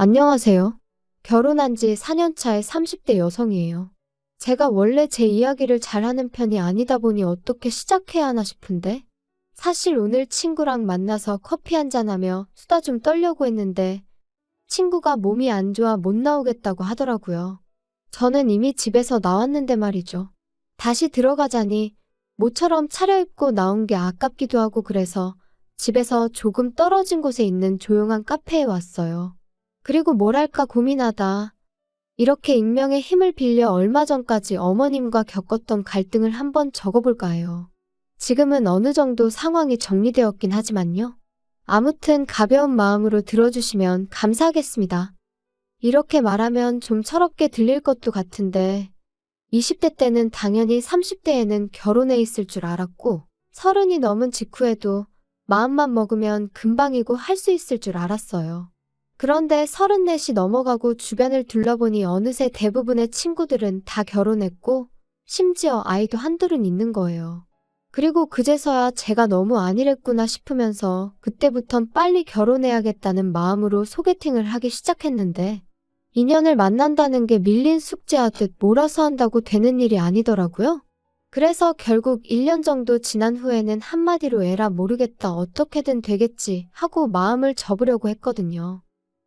안녕하세요. 결혼한 지 4년 차의 30대 여성이에요. 제가 원래 제 이야기를 잘하는 편이 아니다 보니 어떻게 시작해야 하나 싶은데, 사실 오늘 친구랑 만나서 커피 한잔하며 수다 좀 떨려고 했는데, 친구가 몸이 안 좋아 못 나오겠다고 하더라고요. 저는 이미 집에서 나왔는데 말이죠. 다시 들어가자니 모처럼 차려입고 나온 게 아깝기도 하고 그래서 집에서 조금 떨어진 곳에 있는 조용한 카페에 왔어요. 그리고 뭘 할까 고민하다 이렇게 익명의 힘을 빌려 얼마 전까지 어머님과 겪었던 갈등을 한번 적어볼까 해요. 지금은 어느 정도 상황이 정리되었긴 하지만요. 아무튼 가벼운 마음으로 들어주시면 감사하겠습니다. 이렇게 말하면 좀 철없게 들릴 것도 같은데 20대 때는 당연히 30대에는 결혼해 있을 줄 알았고 30이 넘은 직후에도 마음만 먹으면 금방이고 할 수 있을 줄 알았어요. 그런데 34이 넘어가고 주변을 둘러보니 어느새 대부분의 친구들은 다 결혼했고 심지어 아이도 한둘은 있는 거예요. 그리고 그제서야 제가 너무 안일했구나 싶으면서 그때부턴 빨리 결혼해야겠다는 마음으로 소개팅을 하기 시작했는데 인연을 만난다는 게 밀린 숙제하듯 몰아서 한다고 되는 일이 아니더라고요. 그래서 결국 1년 정도 지난 후에는 한마디로 에라 모르겠다 어떻게든 되겠지 하고 마음을 접으려고 했거든요.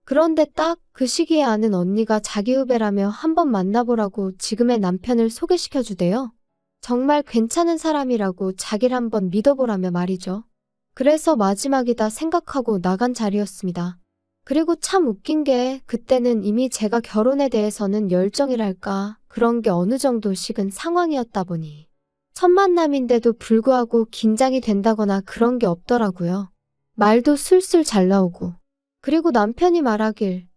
그런데 딱 그 시기에 아는 언니가 자기 후배라며 한번 만나보라고 지금의 남편을 소개시켜주대요. 정말 괜찮은 사람이라고 자기를 한번 믿어보라며 말이죠. 그래서 마지막이다 생각하고 나간 자리였습니다. 그리고 참 웃긴 게 그때는 이미 제가 결혼에 대해서는 열정이랄까 그런 게 어느 정도 식은 상황이었다 보니 첫 만남인데도 불구하고 긴장이 된다거나 그런 게 없더라고요. 말도 술술 잘 나오고 그리고 남편이 말하길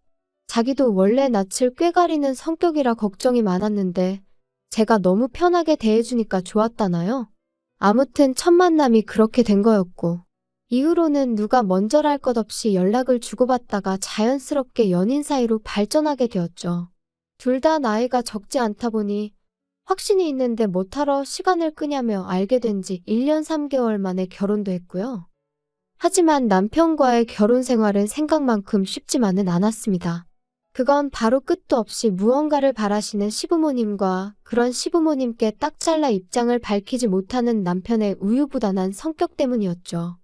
자기도 원래 낯을 꾀가리는 성격이라 걱정이 많았는데 제가 너무 편하게 대해주니까 좋았다나요? 아무튼 첫 만남이 그렇게 된 거였고 이후로는 누가 먼저랄 것 없이 연락을 주고받다가 자연스럽게 연인 사이로 발전하게 되었죠. 둘 다 나이가 적지 않다 보니 확신이 있는데 못하러 시간을 끄냐며 알게 된 지 1년 3개월 만에 결혼도 했고요. 하지만 남편과의 결혼 생활은 생각만큼 쉽지만은 않았습니다. 그건 바로 끝도 없이 무언가를 바라시는 시부모님과 그런 시부모님께 딱 잘라 입장을 밝히지 못하는 남편의 우유부단한 성격 때문이었죠.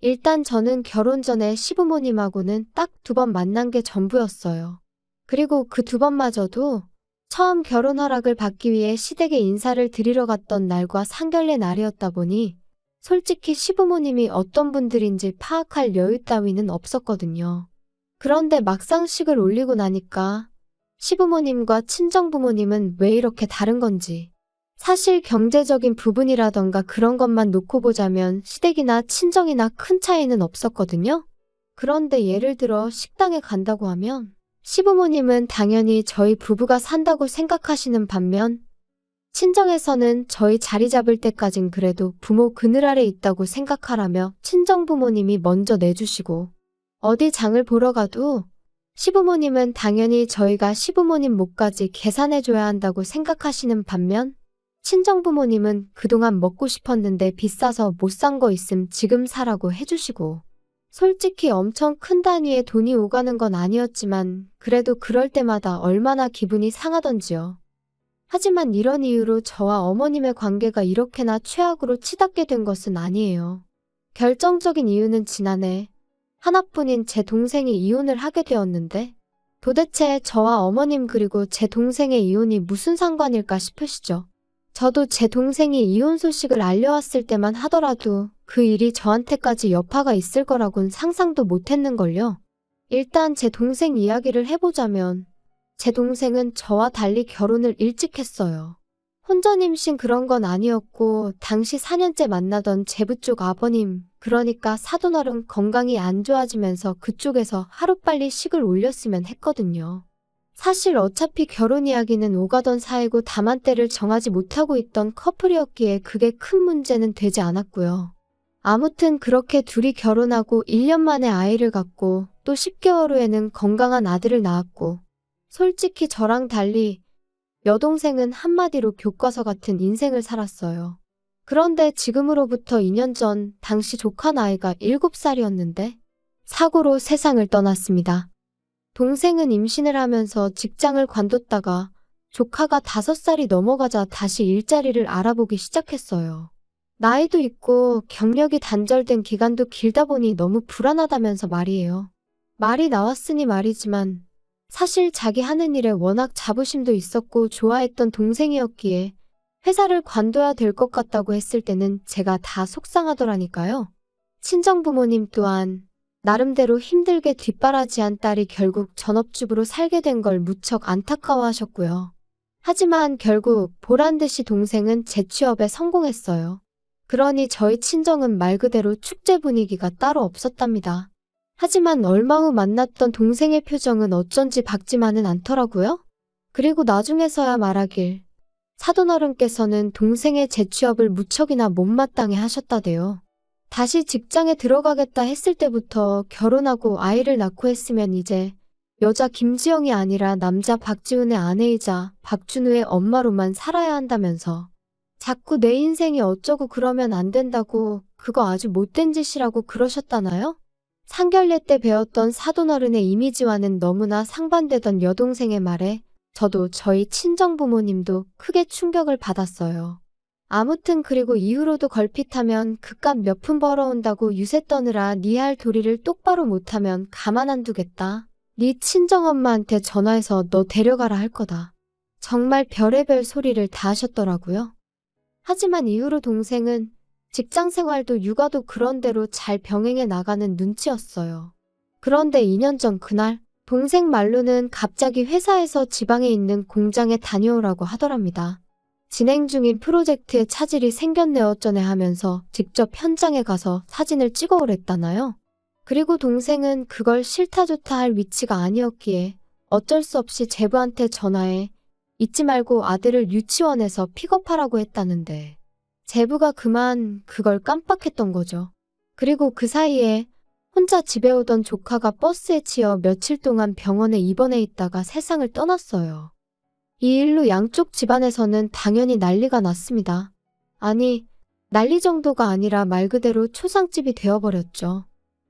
일단 저는 결혼 전에 시부모님하고는 딱 2번 만난 게 전부였어요. 그리고 그 2번마저도 처음 결혼 허락을 받기 위해 시댁에 인사를 드리러 갔던 날과 상견례 날이었다 보니 솔직히 시부모님이 어떤 분들인지 파악할 여유 따위는 없었거든요. 그런데 막상 식을 올리고 나니까 시부모님과 친정부모님은 왜 이렇게 다른 건지 사실 경제적인 부분이라던가 그런 것만 놓고 보자면 시댁이나 친정이나 큰 차이는 없었거든요. 그런데 예를 들어 식당에 간다고 하면 시부모님은 당연히 저희 부부가 산다고 생각하시는 반면 친정에서는 저희 자리 잡을 때까진 그래도 부모 그늘 아래 있다고 생각하라며 친정부모님이 먼저 내주시고 어디 장을 보러 가도 시부모님은 당연히 저희가 시부모님 몫까지 계산해줘야 한다고 생각하시는 반면 친정부모님은 그동안 먹고 싶었는데 비싸서 못 산 거 있음 지금 사라고 해주시고 솔직히 엄청 큰 단위의 돈이 오가는 건 아니었지만 그래도 그럴 때마다 얼마나 기분이 상하던지요. 하지만 이런 이유로 저와 어머님의 관계가 이렇게나 최악으로 치닫게 된 것은 아니에요. 결정적인 이유는 지난해 하나뿐인 제 동생이 이혼을 하게 되었는데 도대체 저와 어머님 그리고 제 동생의 이혼이 무슨 상관일까 싶으시죠? 저도 제 동생이 이혼 소식을 알려왔을 때만 하더라도 그 일이 저한테까지 여파가 있을 거라곤 상상도 못했는걸요. 일단 제 동생 이야기를 해보자면 제 동생은 저와 달리 결혼을 일찍 했어요. 혼전 임신 그런 건 아니었고 당시 4년째 만나던 제부 쪽 아버님 그러니까 사돈어른 건강이 안 좋아지면서 그쪽에서 하루빨리 식을 올렸으면 했거든요. 사실 어차피 결혼 이야기는 오가던 사이고 다만 때를 정하지 못하고 있던 커플이었기에 그게 큰 문제는 되지 않았고요. 아무튼 그렇게 둘이 결혼하고 1년 만에 아이를 갖고 또 10개월 후에는 건강한 아들을 낳았고 솔직히 저랑 달리 여동생은 한마디로 교과서 같은 인생을 살았어요. 그런데 지금으로부터 2년 전 당시 조카 나이가 7살이었는데 사고로 세상을 떠났습니다. 동생은 임신을 하면서 직장을 관뒀다가 조카가 5살이 넘어가자 다시 일자리를 알아보기 시작했어요. 나이도 있고 경력이 단절된 기간도 길다 보니 너무 불안하다면서 말이에요. 말이 나왔으니 말이지만 사실 자기 하는 일에 워낙 자부심도 있었고 좋아했던 동생이었기에 회사를 관둬야 될 것 같다고 했을 때는 제가 다 속상하더라니까요. 친정부모님 또한 나름대로 힘들게 뒷바라지한 딸이 결국 전업주부로 살게 된 걸 무척 안타까워하셨고요. 하지만 결국 보란듯이 동생은 재취업에 성공했어요. 그러니 저희 친정은 말 그대로 축제 분위기가 따로 없었답니다. 하지만 얼마 후 만났던 동생의 표정은 어쩐지 밝지만은 않더라고요. 그리고 나중에서야 말하길 사돈어른께서는 동생의 재취업을 무척이나 못마땅해 하셨다대요. 다시 직장에 들어가겠다 했을 때부터 결혼하고 아이를 낳고 했으면 이제 여자 김지영이 아니라 남자 박지훈의 아내이자 박준우의 엄마로만 살아야 한다면서 자꾸 내 인생이 어쩌고 그러면 안 된다고 그거 아주 못된 짓이라고 그러셨다나요? 상견례 때 배웠던 사돈어른의 이미지와는 너무나 상반되던 여동생의 말에 저도 저희 친정부모님도 크게 충격을 받았어요. 아무튼 그리고 이후로도 걸핏하면 그깟 몇 푼 벌어온다고 유세 떠느라 네 할 도리를 똑바로 못하면 가만 안 두겠다. 네 친정엄마한테 전화해서 너 데려가라 할 거다. 정말 별의별 소리를 다 하셨더라고요. 하지만 이후로 동생은 직장 생활도 육아도 그런대로 잘 병행해 나가는 눈치였어요. 그런데 2년 전 그날 동생 말로는 갑자기 회사에서 지방에 있는 공장에 다녀오라고 하더랍니다. 진행 중인 프로젝트에 차질이 생겼네 어쩌네 하면서 직접 현장에 가서 사진을 찍어오랬다나요. 그리고 동생은 그걸 싫다 좋다 할 위치가 아니었기에 어쩔 수 없이 제부한테 전화해 잊지 말고 아들을 유치원에서 픽업하라고 했다는데 제부가 그만 그걸 깜빡했던 거죠. 그리고 그 사이에 혼자 집에 오던 조카가 버스에 치여 며칠 동안 병원에 입원해 있다가 세상을 떠났어요. 이 일로 양쪽 집안에서는 당연히 난리가 났습니다. 아니, 난리 정도가 아니라 말 그대로 초상집이 되어버렸죠.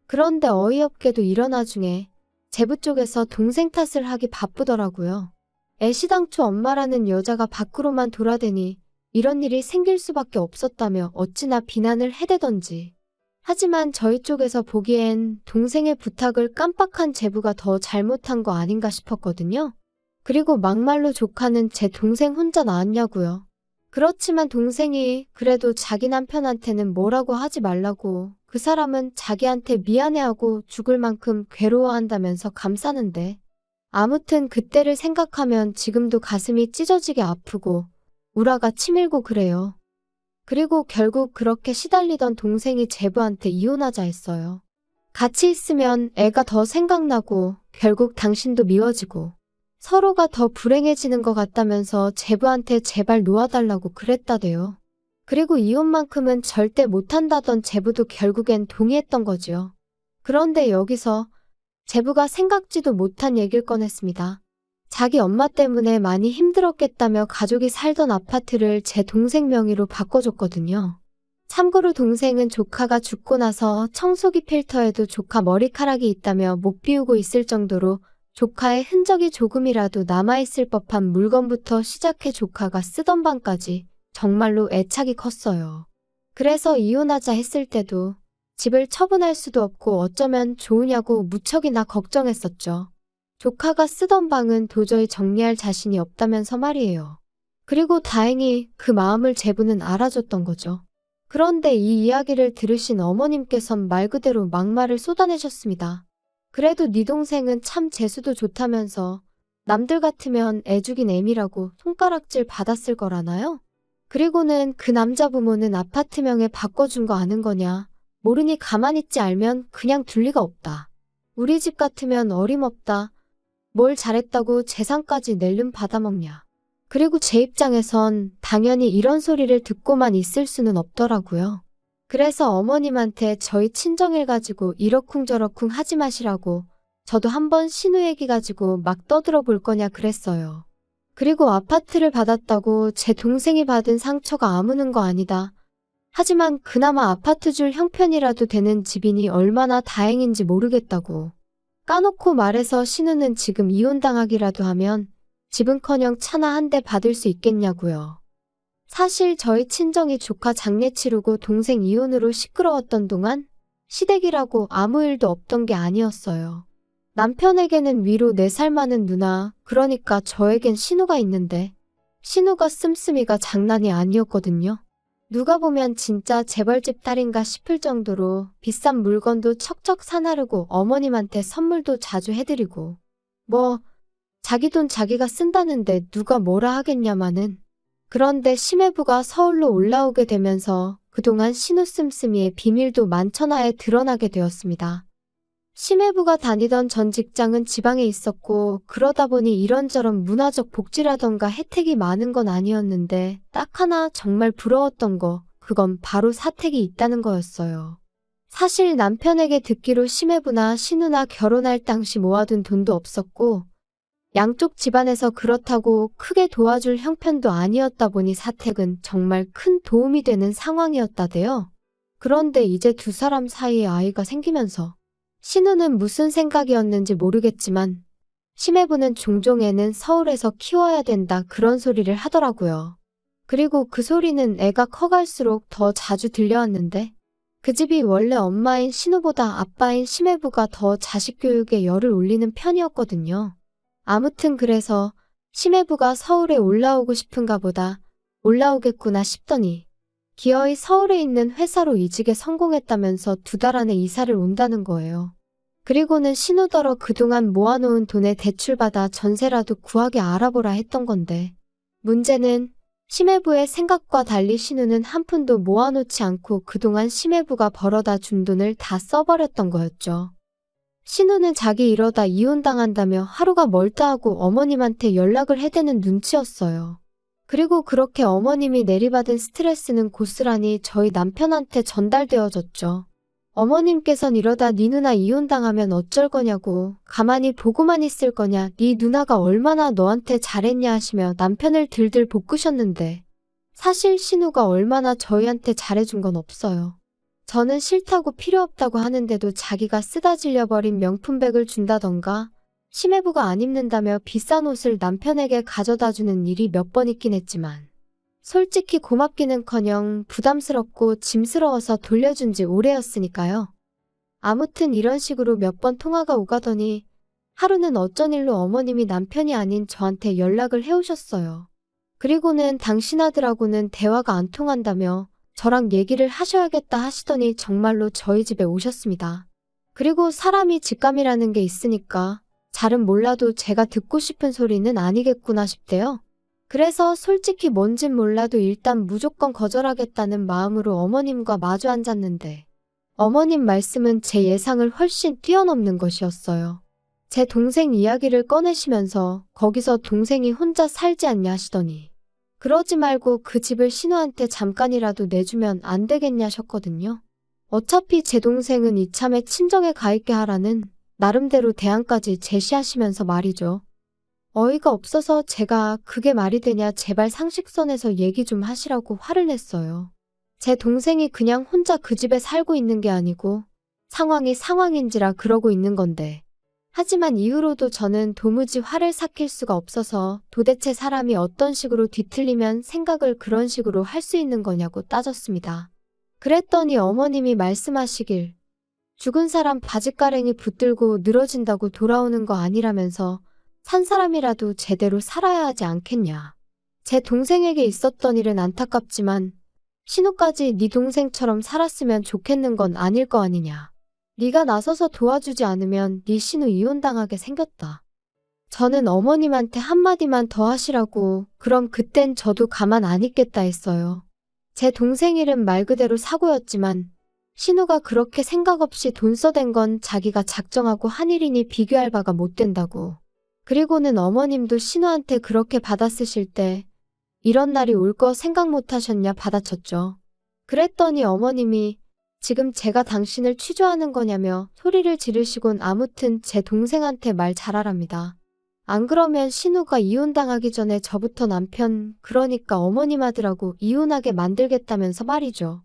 그런데 어이없게도 일어나 중에 제부 쪽에서 동생 탓을 하기 바쁘더라고요. 애시당초 엄마라는 여자가 밖으로만 돌아다니 이런 일이 생길 수밖에 없었다며 어찌나 비난을 해대던지. 하지만 저희 쪽에서 보기엔 동생의 부탁을 깜빡한 제부가 더 잘못한 거 아닌가 싶었거든요. 그리고 막말로 조카는 제 동생 혼자 낳았냐고요. 그렇지만 동생이 그래도 자기 남편한테는 뭐라고 하지 말라고 그 사람은 자기한테 미안해하고 죽을 만큼 괴로워한다면서 감싸는데 아무튼 그때를 생각하면 지금도 가슴이 찢어지게 아프고 우라가 치밀고 그래요. 그리고 결국 그렇게 시달리던 동생이 제부한테 이혼하자 했어요. 같이 있으면 애가 더 생각나고 결국 당신도 미워지고 서로가 더 불행해지는 것 같다면서 제부한테 제발 놓아달라고 그랬다대요. 그리고 이혼만큼은 절대 못한다던 제부도 결국엔 동의했던 거지요. 그런데 여기서 제부가 생각지도 못한 얘기를 꺼냈습니다. 자기 엄마 때문에 많이 힘들었겠다며 가족이 살던 아파트를 제 동생 명의로 바꿔줬거든요. 참고로 동생은 조카가 죽고 나서 청소기 필터에도 조카 머리카락이 있다며 못 비우고 있을 정도로 조카의 흔적이 조금이라도 남아있을 법한 물건부터 시작해 조카가 쓰던 방까지 정말로 애착이 컸어요. 그래서 이혼하자 했을 때도 집을 처분할 수도 없고 어쩌면 좋으냐고 무척이나 걱정했었죠. 조카가 쓰던 방은 도저히 정리할 자신이 없다면서 말이에요. 그리고 다행히 그 마음을 제부는 알아줬던 거죠. 그런데 이 이야기를 들으신 어머님께선 말 그대로 막말을 쏟아내셨습니다. 그래도 네 동생은 참 재수도 좋다면서 남들 같으면 애 죽인 애미라고 손가락질 받았을 거라나요? 그리고는 그 남자 부모는 아파트명에 바꿔준 거 아는 거냐? 모르니 가만히 있지 알면 그냥 둘 리가 없다. 우리 집 같으면 어림없다. 뭘 잘했다고 재산까지 낼름 받아먹냐. 그리고 제 입장에선 당연히 이런 소리를 듣고만 있을 수는 없더라고요. 그래서 어머님한테 저희 친정일 가지고 이러쿵저러쿵 하지 마시라고 저도 한번 신우 얘기 가지고 막 떠들어 볼 거냐 그랬어요. 그리고 아파트를 받았다고 제 동생이 받은 상처가 아무는 거 아니다. 하지만 그나마 아파트 줄 형편이라도 되는 집이니 얼마나 다행인지 모르겠다고. 까놓고 말해서 신우는 지금 이혼당하기라도 하면 집은커녕 차나 한 대 받을 수 있겠냐고요. 사실 저희 친정이 조카 장례 치르고 동생 이혼으로 시끄러웠던 동안 시댁이라고 아무 일도 없던 게 아니었어요. 남편에게는 위로 4살 많은 누나, 그러니까 저에겐 신우가 있는데 신우가 씀씀이가 장난이 아니었거든요. 누가 보면 진짜 재벌집 딸인가 싶을 정도로 비싼 물건도 척척 사나르고 어머님한테 선물도 자주 해드리고 자기 돈 자기가 쓴다는데 누가 뭐라 하겠냐마는. 그런데 심해부가 서울로 올라오게 되면서 그동안 신우 씀씀이의 비밀도 만천하에 드러나게 되었습니다. 심해부가 다니던 전 직장은 지방에 있었고 그러다 보니 이런저런 문화적 복지라던가 혜택이 많은 건 아니었는데 딱 하나 정말 부러웠던 거, 그건 바로 사택이 있다는 거였어요. 사실 남편에게 듣기로 심해부나 신우나 결혼할 당시 모아둔 돈도 없었고 양쪽 집안에서 그렇다고 크게 도와줄 형편도 아니었다 보니 사택은 정말 큰 도움이 되는 상황이었다대요. 그런데 이제 두 사람 사이에 아이가 생기면서 신우는 무슨 생각이었는지 모르겠지만 심해부는 종종 애는 서울에서 키워야 된다 그런 소리를 하더라고요. 그리고 그 소리는 애가 커갈수록 더 자주 들려왔는데 그 집이 원래 엄마인 신우보다 아빠인 심해부가 더 자식 교육에 열을 올리는 편이었거든요. 아무튼 그래서 심해부가 서울에 올라오고 싶은가 보다 올라오겠구나 싶더니 기어이 서울에 있는 회사로 이직에 성공했다면서 2달 안에 이사를 온다는 거예요. 그리고는 신우더러 그동안 모아놓은 돈에 대출받아 전세라도 구하게 알아보라 했던 건데 문제는 심해부의 생각과 달리 신우는 한 푼도 모아놓지 않고 그동안 심해부가 벌어다 준 돈을 다 써버렸던 거였죠. 신우는 자기 이러다 이혼당한다며 하루가 멀다 하고 어머님한테 연락을 해대는 눈치였어요. 그리고 그렇게 어머님이 내리받은 스트레스는 고스란히 저희 남편한테 전달되어졌죠. 어머님께선 이러다 네 누나 이혼당하면 어쩔 거냐고, 가만히 보고만 있을 거냐, 네 누나가 얼마나 너한테 잘했냐 하시며 남편을 들들 볶으셨는데 사실 신우가 얼마나 저희한테 잘해준 건 없어요. 저는 싫다고 필요 없다고 하는데도 자기가 쓰다 질려버린 명품백을 준다던가 심해부가 안 입는다며 비싼 옷을 남편에게 가져다주는 일이 몇 번 있긴 했지만 솔직히 고맙기는커녕 부담스럽고 짐스러워서 돌려준 지 오래였으니까요. 아무튼 이런 식으로 몇 번 통화가 오가더니 하루는 어쩐 일로 어머님이 남편이 아닌 저한테 연락을 해오셨어요. 그리고는 당신 아들하고는 대화가 안 통한다며 저랑 얘기를 하셔야겠다 하시더니 정말로 저희 집에 오셨습니다. 그리고 사람이 직감이라는 게 있으니까 잘은 몰라도 제가 듣고 싶은 소리는 아니겠구나 싶대요. 그래서 솔직히 뭔진 몰라도 일단 무조건 거절하겠다는 마음으로 어머님과 마주 앉았는데 어머님 말씀은 제 예상을 훨씬 뛰어넘는 것이었어요. 제 동생 이야기를 꺼내시면서 거기서 동생이 혼자 살지 않냐 하시더니 그러지 말고 그 집을 신우한테 잠깐이라도 내주면 안 되겠냐셨거든요. 어차피 제 동생은 이참에 친정에 가 있게 하라는 나름대로 대안까지 제시하시면서 말이죠. 어이가 없어서 제가 그게 말이 되냐 제발 상식선에서 얘기 좀 하시라고 화를 냈어요. 제 동생이 그냥 혼자 그 집에 살고 있는 게 아니고 상황이 상황인지라 그러고 있는 건데 하지만 이후로도 저는 도무지 화를 삭힐 수가 없어서 도대체 사람이 어떤 식으로 뒤틀리면 생각을 그런 식으로 할 수 있는 거냐고 따졌습니다. 그랬더니 어머님이 말씀하시길 죽은 사람 바짓가랭이 붙들고 늘어진다고 돌아오는 거 아니라면서 산 사람이라도 제대로 살아야 하지 않겠냐. 제 동생에게 있었던 일은 안타깝지만 신우까지 네 동생처럼 살았으면 좋겠는 건 아닐 거 아니냐. 네가 나서서 도와주지 않으면 네 신우 이혼당하게 생겼다. 저는 어머님한테 한마디만 더 하시라고 그럼 그땐 저도 가만 안 있겠다 했어요. 제 동생 일은 말 그대로 사고였지만 신우가 그렇게 생각 없이 돈 써댄 건 자기가 작정하고 한 일이니 비교할 바가 못 된다고. 그리고는 어머님도 신우한테 그렇게 받아쓰실 때 이런 날이 올 거 생각 못 하셨냐 받아쳤죠. 그랬더니 어머님이 지금 제가 당신을 취조하는 거냐며 소리를 지르시곤 아무튼 제 동생한테 말 잘하랍니다. 안 그러면 신우가 이혼당하기 전에 저부터 남편, 그러니까 어머님 아들하고 이혼하게 만들겠다면서 말이죠.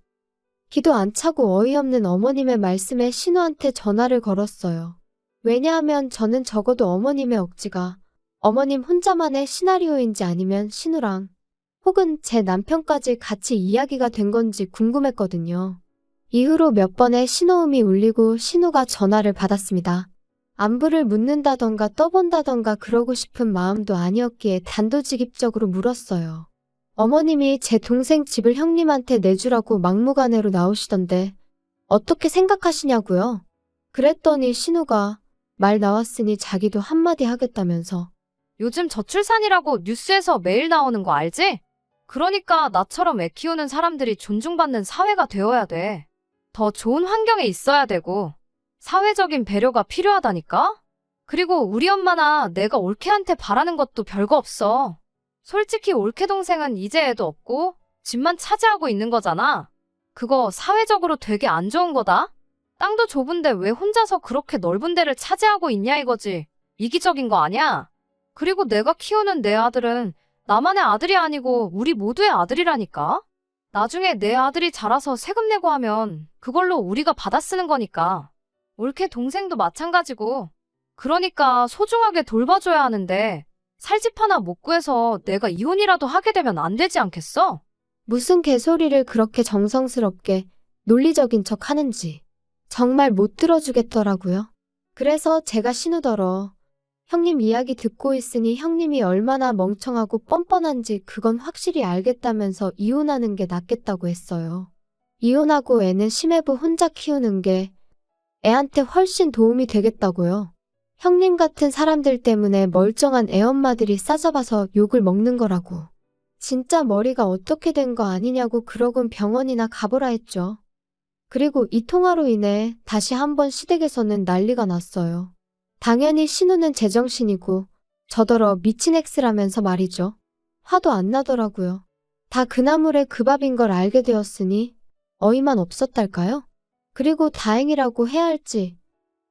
기도 안 차고 어이없는 어머님의 말씀에 신우한테 전화를 걸었어요. 왜냐하면 저는 적어도 어머님의 억지가 어머님 혼자만의 시나리오인지 아니면 신우랑 혹은 제 남편까지 같이 이야기가 된 건지 궁금했거든요. 이후로 몇 번의 신호음이 울리고 신우가 전화를 받았습니다. 안부를 묻는다던가 떠본다던가 그러고 싶은 마음도 아니었기에 단도직입적으로 물었어요. 어머님이 제 동생 집을 형님한테 내주라고 막무가내로 나오시던데 어떻게 생각하시냐고요? 그랬더니 신우가 말 나왔으니 자기도 한마디 하겠다면서. 요즘 저출산이라고 뉴스에서 매일 나오는 거 알지? 그러니까 나처럼 애 키우는 사람들이 존중받는 사회가 되어야 돼. 더 좋은 환경에 있어야 되고 사회적인 배려가 필요하다니까? 그리고 우리 엄마나 내가 올케한테 바라는 것도 별거 없어. 솔직히 올케 동생은 이제 애도 없고 집만 차지하고 있는 거잖아. 그거 사회적으로 되게 안 좋은 거다. 땅도 좁은데 왜 혼자서 그렇게 넓은 데를 차지하고 있냐 이거지. 이기적인 거 아니야? 그리고 내가 키우는 내 아들은 나만의 아들이 아니고 우리 모두의 아들이라니까? 나중에 내 아들이 자라서 세금 내고 하면 그걸로 우리가 받아 쓰는 거니까. 올케 동생도 마찬가지고. 그러니까 소중하게 돌봐줘야 하는데 살 집 하나 못 구해서 내가 이혼이라도 하게 되면 안 되지 않겠어? 무슨 개소리를 그렇게 정성스럽게 논리적인 척 하는지 정말 못 들어주겠더라고요. 그래서 제가 신우더러 형님 이야기 듣고 있으니 형님이 얼마나 멍청하고 뻔뻔한지 그건 확실히 알겠다면서 이혼하는 게 낫겠다고 했어요. 이혼하고 애는 심해부 혼자 키우는 게 애한테 훨씬 도움이 되겠다고요. 형님 같은 사람들 때문에 멀쩡한 애엄마들이 싸잡아서 욕을 먹는 거라고. 진짜 머리가 어떻게 된 거 아니냐고 그러곤 병원이나 가보라 했죠. 그리고 이 통화로 인해 다시 한번 시댁에서는 난리가 났어요. 당연히 신우는 제정신이고 저더러 미친 엑스라면서 말이죠. 화도 안 나더라고요. 다 그나물의 그 밥인 걸 알게 되었으니 어이만 없었달까요? 그리고 다행이라고 해야 할지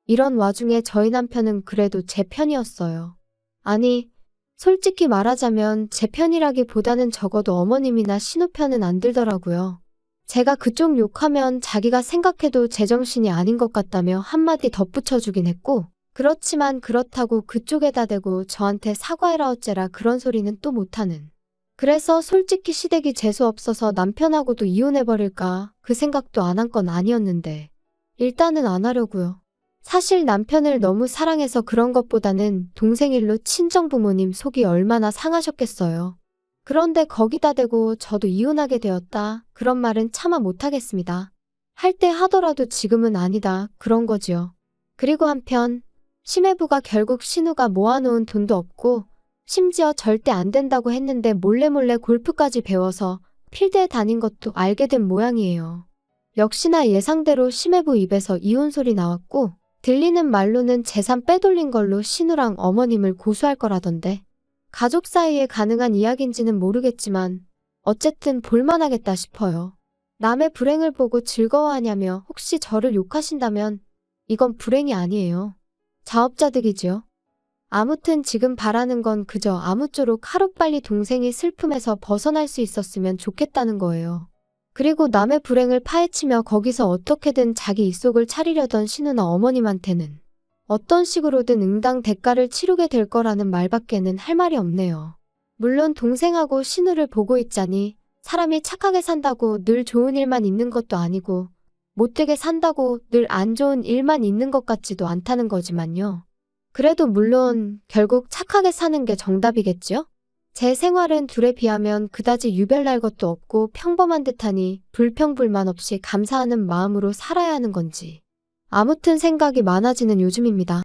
이런 와중에 저희 남편은 그래도 제 편이었어요. 아니, 솔직히 말하자면 제 편이라기보다는 적어도 어머님이나 신우 편은 안 들더라고요. 제가 그쪽 욕하면 자기가 생각해도 제정신이 아닌 것 같다며 한마디 덧붙여주긴 했고 그렇지만 그렇다고 그쪽에다 대고 저한테 사과해라 어째라 그런 소리는 또 못하는. 그래서 솔직히 시댁이 재수없어서 남편하고도 이혼해버릴까 그 생각도 안 한 건 아니었는데 일단은 안 하려고요. 사실 남편을 너무 사랑해서 그런 것보다는 동생 일로 친정부모님 속이 얼마나 상하셨겠어요. 그런데 거기다 대고 저도 이혼하게 되었다 그런 말은 차마 못하겠습니다. 할 때 하더라도 지금은 아니다 그런 거지요. 그리고 한편 심해부가 결국 신우가 모아놓은 돈도 없고 심지어 절대 안 된다고 했는데 몰래 골프까지 배워서 필드에 다닌 것도 알게 된 모양이에요. 역시나 예상대로 심해부 입에서 이혼 소리 나왔고 들리는 말로는 재산 빼돌린 걸로 신우랑 어머님을 고소할 거라던데 가족 사이에 가능한 이야기인지는 모르겠지만 어쨌든 볼만하겠다 싶어요. 남의 불행을 보고 즐거워하냐며 혹시 저를 욕하신다면 이건 불행이 아니에요. 자업자득이지요. 아무튼 지금 바라는 건 그저 아무쪼록 하루빨리 동생이 슬픔에서 벗어날 수 있었으면 좋겠다는 거예요. 그리고 남의 불행을 파헤치며 거기서 어떻게든 자기 입속을 차리려던 신우나 어머님한테는 어떤 식으로든 응당 대가를 치르게 될 거라는 말밖에는 할 말이 없네요. 물론 동생하고 신우를 보고 있자니 사람이 착하게 산다고 늘 좋은 일만 있는 것도 아니고 못되게 산다고 늘 안 좋은 일만 있는 것 같지도 않다는 거지만요. 그래도 물론 결국 착하게 사는 게 정답이겠죠? 제 생활은 둘에 비하면 그다지 유별날 것도 없고 평범한 듯하니 불평불만 없이 감사하는 마음으로 살아야 하는 건지 아무튼 생각이 많아지는 요즘입니다.